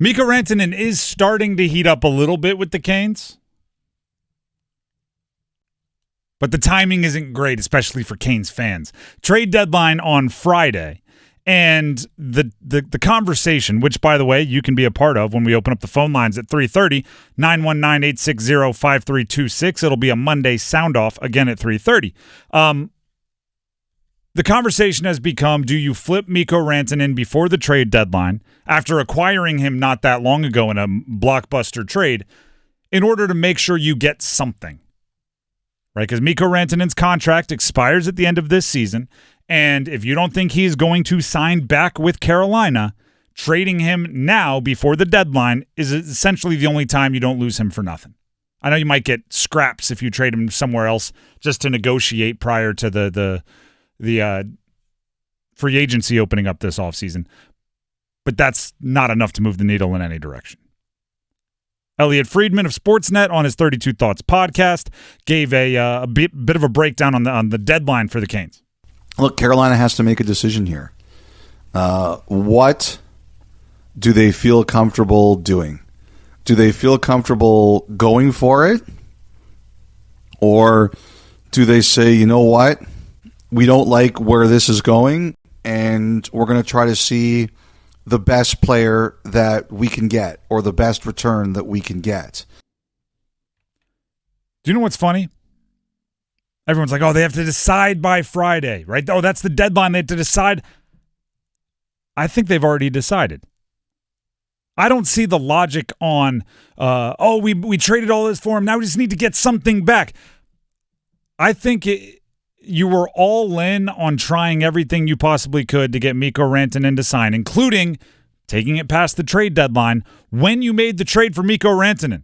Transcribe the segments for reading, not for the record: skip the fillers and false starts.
Mikko Rantanen is starting to heat up a little bit with the Canes. But the timing isn't great, especially for Canes fans. Trade deadline on Friday. And the conversation, which, by the way, you can be a part of when we open up the phone lines at 3:30, 919-860-5326. It'll be a Monday sound-off, again at 3:30. The conversation has become, do you flip Mikko Rantanen before the trade deadline, after acquiring him not that long ago in a blockbuster trade, in order to make sure you get something? Right, because Mikko Rantanen's contract expires at the end of this season, and if you don't think he's going to sign back with Carolina, trading him now before the deadline is essentially the only time you don't lose him for nothing. I know you might get scraps if you trade him somewhere else just to negotiate prior to the free agency opening up this offseason, but that's not enough to move the needle in any direction. Elliot Friedman of Sportsnet on his 32 Thoughts podcast gave a bit of a breakdown on the deadline for the Canes. Look, Carolina has to make a decision here. What do they feel comfortable doing? Do they feel comfortable going for it? Or do they say, you know what? We don't like where this is going, and we're going to try to see the best player that we can get or the best return that we can get. Do you know what's funny? Everyone's like, oh, they have to decide by Friday, right? Oh, that's the deadline. They have to decide. I think they've already decided. I don't see the logic on, we traded all this for him. Now we just need to get something back. I think you were all in on trying everything you possibly could to get Mikko Rantanen to sign, including taking it past the trade deadline when you made the trade for Mikko Rantanen.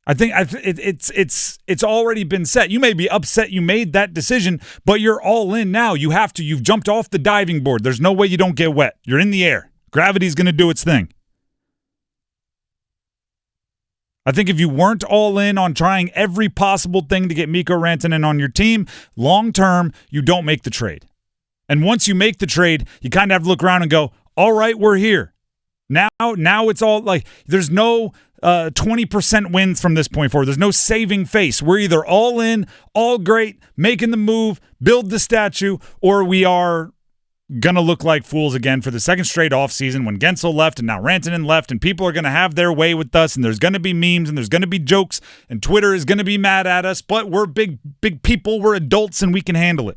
I think it's already been set. You may be upset you made that decision, but you're all in now. You have to. You've jumped off the diving board. There's no way you don't get wet. You're in the air. Gravity's going to do its thing. I think if you weren't all in on trying every possible thing to get Mikko Rantanen on your team, long-term, you don't make the trade. And once you make the trade, you kind of have to look around and go, all right, we're here. Now it's all like there's no 20% wins from this point forward. There's no saving face. We're either all in, all great, making the move, build the statue, or we are going to look like fools again for the second straight offseason when Gensel left and now Rantanen left, and people are going to have their way with us, and there's going to be memes and there's going to be jokes, and Twitter is going to be mad at us, but we're big people, we're adults, and we can handle it.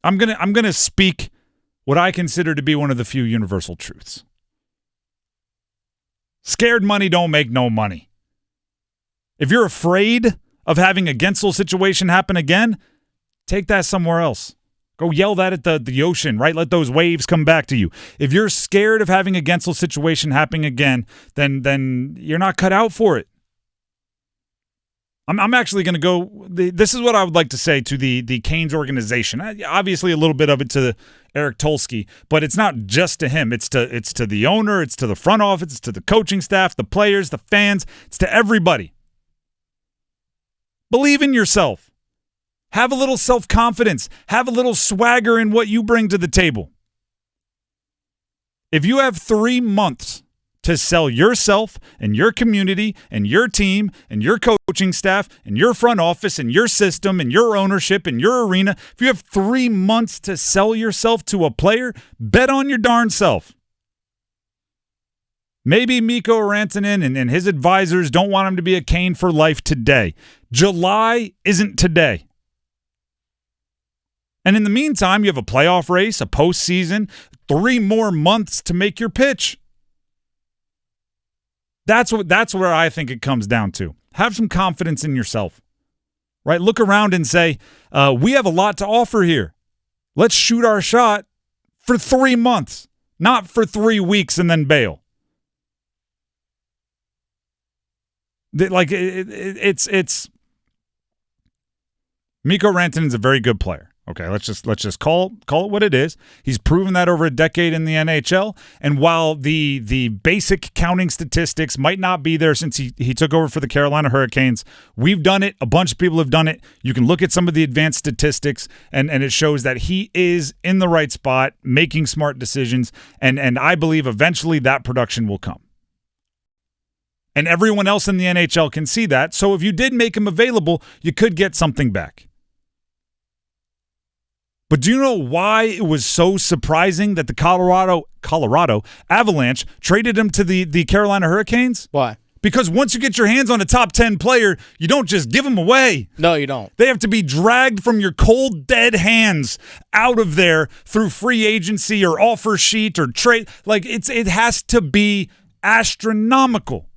I'm going to speak what I consider to be one of the few universal truths. Scared money don't make no money. If you're afraid of having a Gensel situation happen again, take that somewhere else. Go yell that at the ocean, right? Let those waves come back to you. If you're scared of having a Gensel situation happening again, then you're not cut out for it. I'm actually going to go. This is what I would like to say to the Canes organization. Obviously, a little bit of it to Eric Tulsky, but it's not just to him. It's to the owner. It's to the front office. It's to the coaching staff, the players, the fans. It's to everybody. Believe in yourself. Have a little self-confidence. Have a little swagger in what you bring to the table. If you have 3 months to sell yourself and your community and your team and your coaching staff and your front office and your system and your ownership and your arena, if you have 3 months to sell yourself to a player, bet on your darn self. Maybe Mikko Rantanen and his advisors don't want him to be a Cane for life today. July isn't today. And in the meantime, you have a playoff race, a postseason, 3 more months to make your pitch. That's where I think it comes down to. Have some confidence in yourself, right? Look around and say, we have a lot to offer here. Let's shoot our shot for 3 months, not for 3 weeks and then bail. It's Mikko Rantanen's a very good player. Okay, let's just call it what it is. He's proven that over a decade in the NHL. And while the basic counting statistics might not be there since he took over for the Carolina Hurricanes, we've done it. A bunch of people have done it. You can look at some of the advanced statistics, and it shows that he is in the right spot, making smart decisions, and I believe eventually that production will come. And everyone else in the NHL can see that. So if you did make him available, you could get something back. But do you know why it was so surprising that the Colorado Avalanche traded him to the Carolina Hurricanes? Why? Because once you get your hands on a top 10 player, you don't just give him away. No, you don't. They have to be dragged from your cold, dead hands out of there through free agency or offer sheet or trade. Like, it has to be astronomical.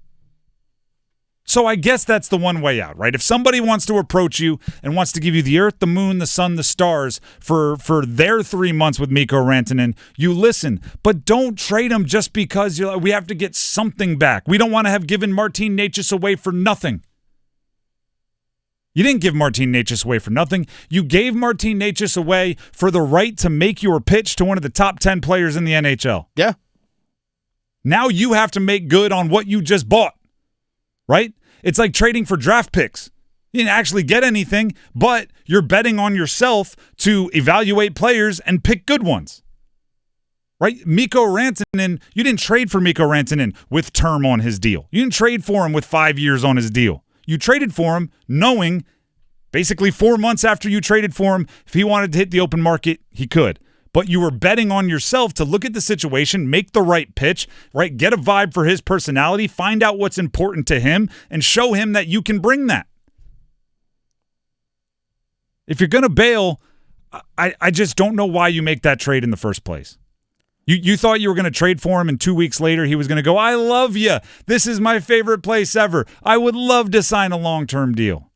So I guess that's the one way out, right? If somebody wants to approach you and wants to give you the earth, the moon, the sun, the stars for their 3 months with Mikko Rantanen, you listen. But don't trade him just because you're like, we have to get something back. We don't want to have given Martin Necas away for nothing. You didn't give Martin Necas away for nothing. You gave Martin Necas away for the right to make your pitch to one of the top 10 players in the NHL. Yeah. Now you have to make good on what you just bought. Right? It's like trading for draft picks. You didn't actually get anything, but you're betting on yourself to evaluate players and pick good ones. Right? Mikko Rantanen, you didn't trade for Mikko Rantanen with term on his deal. You didn't trade for him with 5 years on his deal. You traded for him knowing basically 4 months after you traded for him, if he wanted to hit the open market, he could. But you were betting on yourself to look at the situation, make the right pitch, right? Get a vibe for his personality, find out what's important to him, and show him that you can bring that. If you're going to bail, I just don't know why you make that trade in the first place. You thought you were going to trade for him, and 2 weeks later he was going to go, I love you. This is my favorite place ever. I would love to sign a long-term deal.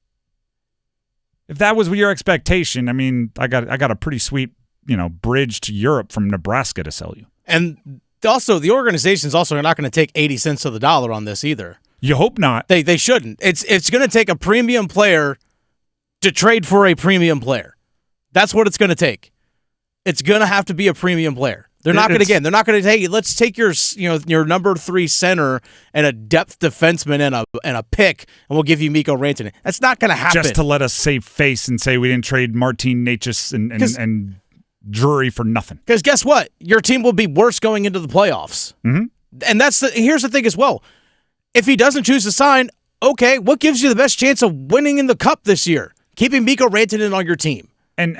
If that was your expectation, I mean, I got a pretty sweet bridge to Europe from Nebraska to sell you. And also, the organization's also not going to take 80 cents to the dollar on this either. You hope not. They shouldn't. It's going to take a premium player to trade for a premium player. That's what it's going to take. It's going to have to be a premium player. They're not going to hey, let's take your number 3 center and a depth defenseman and a pick, and we'll give you Mikko Rantanen. That's not going to happen. Just to let us save face and say we didn't trade Martin Necas and Drury for nothing. Because guess what? Your team will be worse going into the playoffs. Mm-hmm. And here's the thing as well. If he doesn't choose to sign, okay, what gives you the best chance of winning in the Cup this year? Keeping Mikko Rantanen on your team. And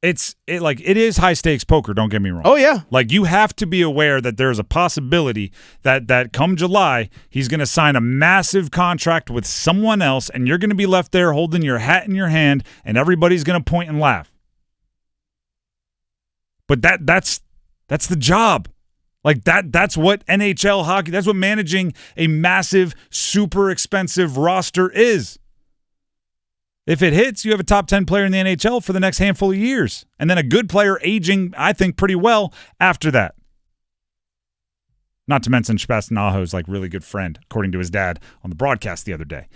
it is high stakes poker, don't get me wrong. Oh yeah. Like, you have to be aware that there's a possibility that come July he's going to sign a massive contract with someone else, and you're going to be left there holding your hat in your hand, and everybody's going to point and laugh. But that's the job. Like, that's what NHL hockey, that's what managing a massive, super expensive roster is. If it hits, you have a top 10 player in the NHL for the next handful of years. And then a good player aging, I think, pretty well after that. Not to mention Sebastian Aho's like really good friend, according to his dad on the broadcast the other day.